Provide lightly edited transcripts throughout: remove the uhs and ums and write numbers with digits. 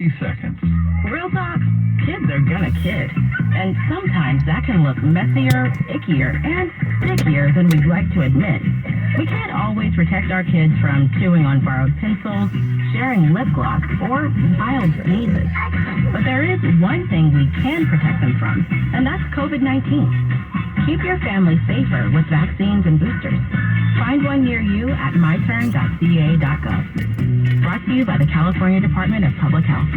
60 seconds. Real talk, kids are gonna kid. And sometimes that can look messier, ickier, and stickier than we'd like to admit. We can't always protect our kids from chewing on borrowed pencils, sharing lip gloss, or mild sneezes. But there is one thing we can protect them from, and that's COVID-19. Keep your family safer with vaccines and boosters. Find one near you at myturn.ca.gov. Brought to you by the California Department of Public Health.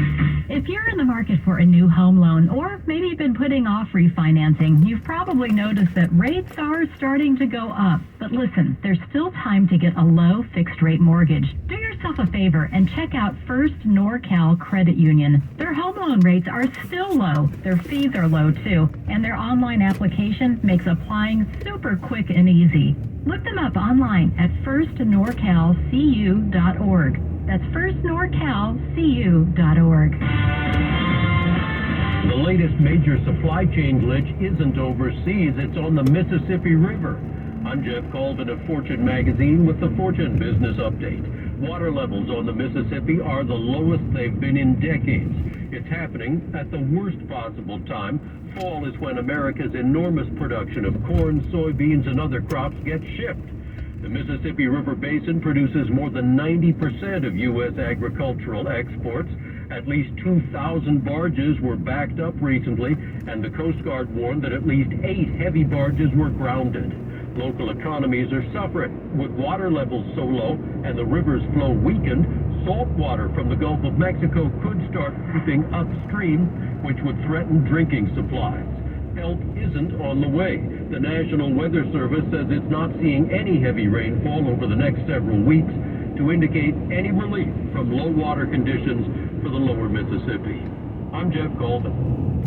If you're in the market for a new home loan, or maybe you've been putting off refinancing, you've probably noticed that rates are starting to go up. But listen, there's still time to get a low fixed rate mortgage. Do yourself a favor and check out First NorCal Credit Union. Their home loan rates are still low. Their fees are low too. And their online application makes applying super quick and easy. Look them up online at firstnorcalcu.org. That's firstnorcalcu.org. The latest major supply chain glitch isn't overseas, it's on the Mississippi River. I'm Jeff Colvin of Fortune Magazine with the Fortune Business Update. Water levels on the Mississippi are the lowest they've been in decades. It's happening at the worst possible time. Fall is when America's enormous production of corn, soybeans, and other crops gets shipped. The Mississippi River Basin produces more than 90% of U.S. agricultural exports. At least 2,000 barges were backed up recently, and the Coast Guard warned that at least 8 heavy barges were grounded. Local economies are suffering. With water levels so low and the river's flow weakened, salt water from the Gulf of Mexico could start creeping upstream, which would threaten drinking supplies. Help isn't on the way. The National Weather Service says it's not seeing any heavy rainfall over the next several weeks to indicate any relief from low water conditions for the lower Mississippi. I'm Jeff Colvin.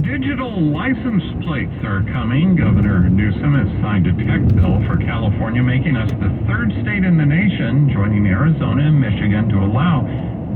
Digital license plates are coming. Governor Newsom has signed a tech bill for California, making us the third state in the nation, joining Arizona and Michigan, to allow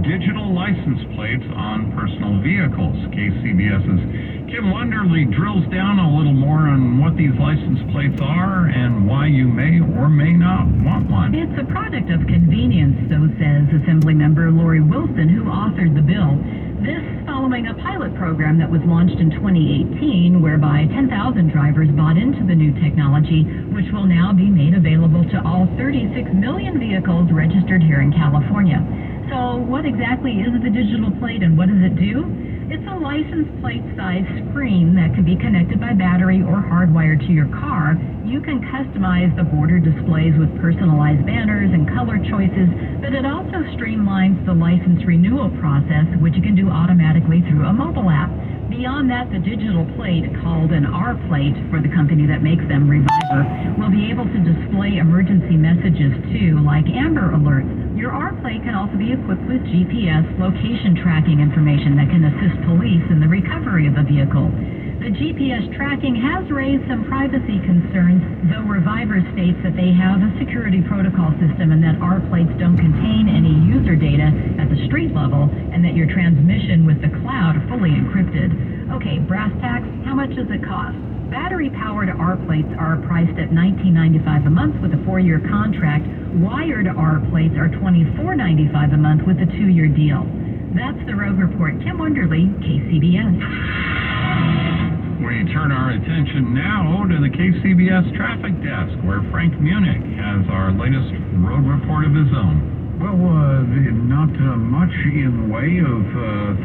digital license plates on personal vehicles. KCBS's Kim Wonderly drills down a little more on what these license plates are and why you may or may not want one. It's a product of convenience, so says Assemblymember Lori Wilson, who authored the bill. This following a pilot program that was launched in 2018, whereby 10,000 drivers bought into the new technology, which will now be made available to all 36 million vehicles registered here in California. So what exactly is the digital plate and what does it do? It's a license plate size screen that can be connected by battery or hardwired to your car. You can customize the border displays with personalized banners and color choices, but it also streamlines the license renewal process, which you can do automatically through a mobile app. Beyond that, the digital plate, called an R plate for the company that makes them, Reviver, will be able to display emergency messages too, like Amber Alerts. Your R plate can also be equipped with GPS location tracking information that can assist police in the recovery of a vehicle. The GPS tracking has raised some privacy concerns, though Reviver states that they have a security protocol system and that R plates don't contain any user data at the street level, and that your transmission with the cloud are fully encrypted. Okay, brass tacks, how much does it cost? Battery-powered R plates are priced at $19.95 a month with a 4-year contract. Wired R plates are $24.95 a month with a 2-year deal. That's the Road Report. Kim Wonderly, KCBS. We turn our attention now to the KCBS traffic desk, where Frank Munich has our latest road report of his own. Well, not much in the way of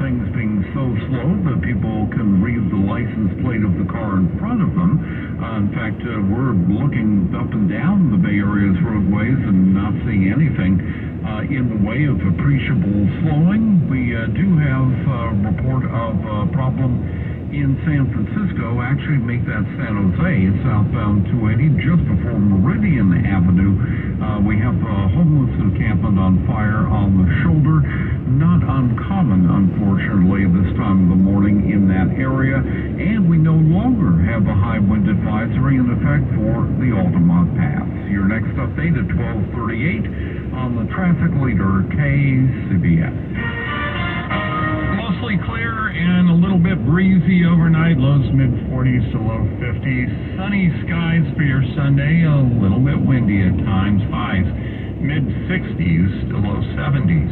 things being so slow that people can read the license plate of the car in front of them. In fact, we're looking up and down the Bay Area's roadways and not seeing anything in the way of appreciable slowing. We do have a report of a problem in San Francisco. Actually make that San Jose, southbound 280, just before Meridian Avenue. We have a homeless encampment on fire on the shoulder. Not uncommon, unfortunately, this time of the morning in that area. And we no longer have a high wind advisory in effect for the Altamont Pass. Your next update at 12:38 on the traffic leader, KCBS. Mostly clear and a little bit breezy overnight, lows mid-40s to low 50s. Sunny skies for your Sunday, a little bit windy at times, highs mid-60s to low 70s.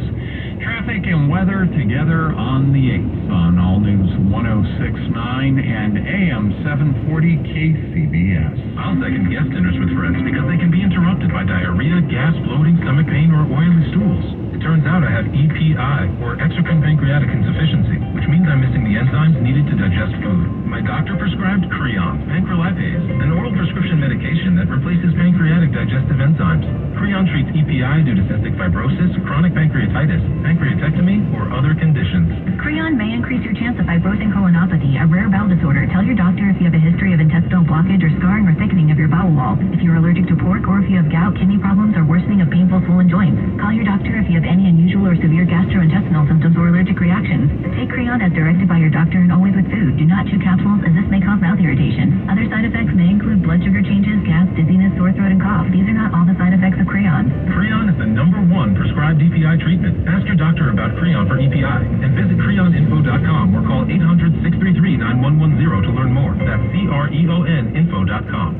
Traffic and weather together on the 8th on All News 106.9 and AM 740 KCBS. I'll second guest dinners with friends because they can be interrupted by diarrhea, gas, bloating, stomach pain, or oily stools. It turns out I have EPI, or exocrine pancreatic insufficiency, which means I'm missing the enzymes needed to digest food. My doctor prescribed Creon, pancrelipase, an oral prescription medication that replaces pancreatic digestive enzymes. Creon treats EPI due to cystic fibrosis, chronic pancreatitis, pancreatectomy, or other conditions. Creon may increase your chance of fibrosing colonopathy, a rare bowel disorder. Tell your doctor if you have a history of intestinal blockage or scarring or thickening of your bowel wall, if you're allergic to pork, or if you have gout, kidney problems, or worsening of painful swollen joints. Call your doctor if you have any unusual or severe gastrointestinal symptoms or allergic reactions. Take Creon as directed by your doctor and always with food. Do not chew capsules, as this may cause mouth irritation. Other side effects may include blood sugar changes, gas, dizziness, sore throat, and cough. These are not all the side effects of Creon. Creon is the #1 prescribed EPI treatment. Ask your doctor about Creon for EPI and visit creoninfo.com or call 800-633-9110 to learn more. That's CREONinfo.com.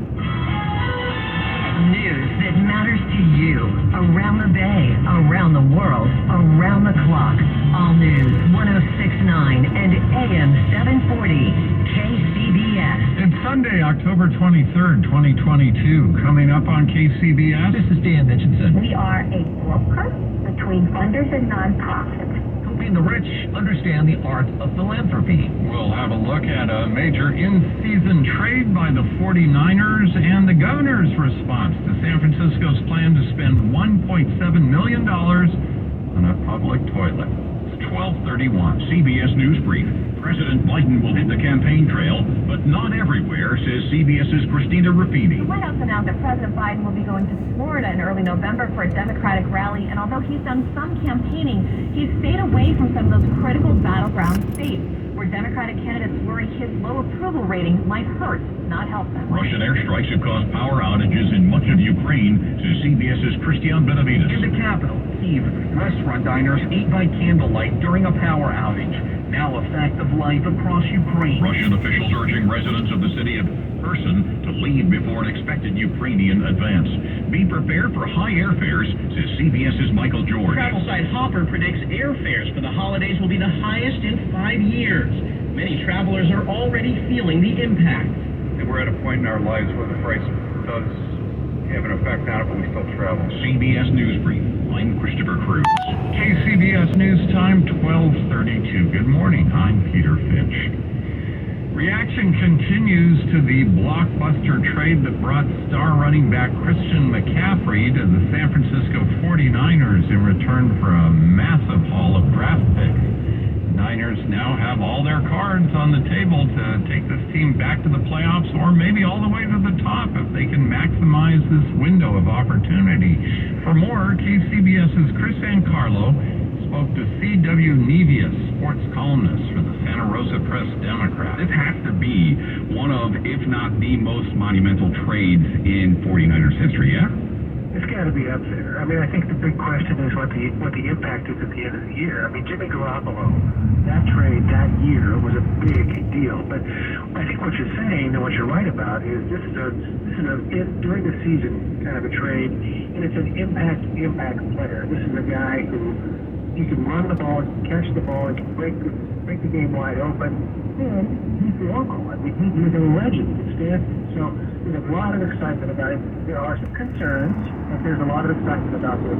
News that matters to you. Around the Bay, around the world, around the clock. All News 106.9 and AM 740 KCBS. It's Sunday, October 23rd, 2022. Coming up on KCBS. This is Dan Mitchinson. We are a broker between funders and nonprofits. Helping the rich understand the art of philanthropy. We'll have a look at a major in-season trade by the 49ers and the governor's response to San Francisco's plan to spend $1.7 million on a public toilet. It's 12:31. CBS News Brief. President Biden will hit the campaign trail, but not everywhere, says CBS's Christina Rapini. The White House announced that President Biden will be going to Florida in early November for a Democratic rally, and although he's done some campaigning, he's stayed away from some of those critical battleground states where Democratic candidates worry his low approval rating might hurt, not help them. Russian airstrikes have caused power outages in much of Ukraine, says CBS's Christian Benavides. In the capital, Kyiv, restaurant diners ate by candlelight during a power outage. Now a fact of life across Ukraine. Russian officials urging residents of the city of Kherson to leave before an expected Ukrainian advance. Be prepared for high airfares, says CBS's Michael George. Travel site Hopper predicts airfares for the holidays will be the highest in 5 years. Many travelers are already feeling the impact. And we're at a point in our lives where the price does have an effect on it, but we still travel. CBS News Brief. I'm Christopher Cruz. KCBS News Time, 12:32. Good morning. I'm Peter Finch. Reaction continues to the blockbuster trade that brought star running back Christian McCaffrey to the San Francisco 49ers in return for a massive haul of draft picks. Niners now have all their cards on the table to take this team back to the playoffs or maybe all the way to the top if they can maximize this window of opportunity. For more, KCBS's Chris Ancarlo spoke to C.W. Nevius, sports columnist for the Santa Rosa Press-Democrat. This has to be one of, if not the most monumental trades in 49ers history, yeah? It's got to be up there. I mean, I think the big question is what the impact is at the end of the year. I mean, Jimmy Garoppolo, that trade that year was a big deal. But I think what you're saying and what you're right about is this is a during the season kind of a trade, and it's an impact player. This is a guy who he can run the ball, catch the ball, and can break the game wide open. And he's local. I mean, he's a legend at Stanford. So there's a lot of excitement about it. There are some concerns, but there's a lot of excitement about this.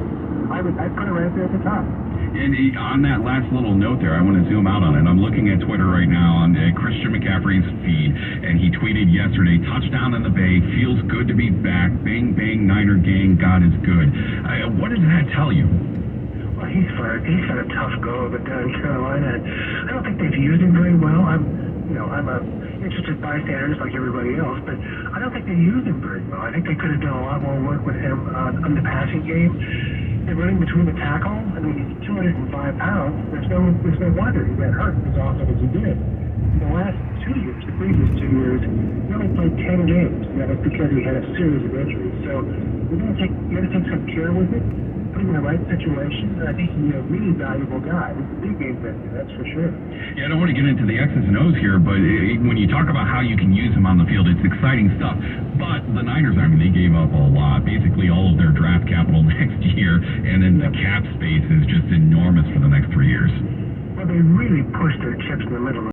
I'd put it right there at the top. And on that last little note there, I want to zoom out on it. I'm looking at Twitter right now on Christian McCaffrey's feed, and he tweeted yesterday, touchdown in the Bay, feels good to be back, bang, bang, Niner gang, God is good. What does that tell you? Well, he's had a tough go of it down in Carolina. I don't think they've used him very well. I'm a interested bystander just like everybody else, but I don't think they used him very well. I think they could have done a lot more work with him on the passing game. And running between the tackle, I mean, he's 205 pounds. There's no wonder he got hurt as often as he did. In the last 2 years. The previous 2 years, he only played 10 games. And that was because he had a series of injuries. So you got to take some care with it, put him in the right situation. And I think he's a really valuable guy. He's a big game vendor, that's for sure. Yeah, I don't want to get into the X's and O's here, but when you talk about how you can use him on the field, it's exciting stuff. But the Niners, I mean, they gave up a lot, basically all of their draft capital next year, and then the cap space is just enormous for the next 3 years. Well, they really pushed their chips in the middle of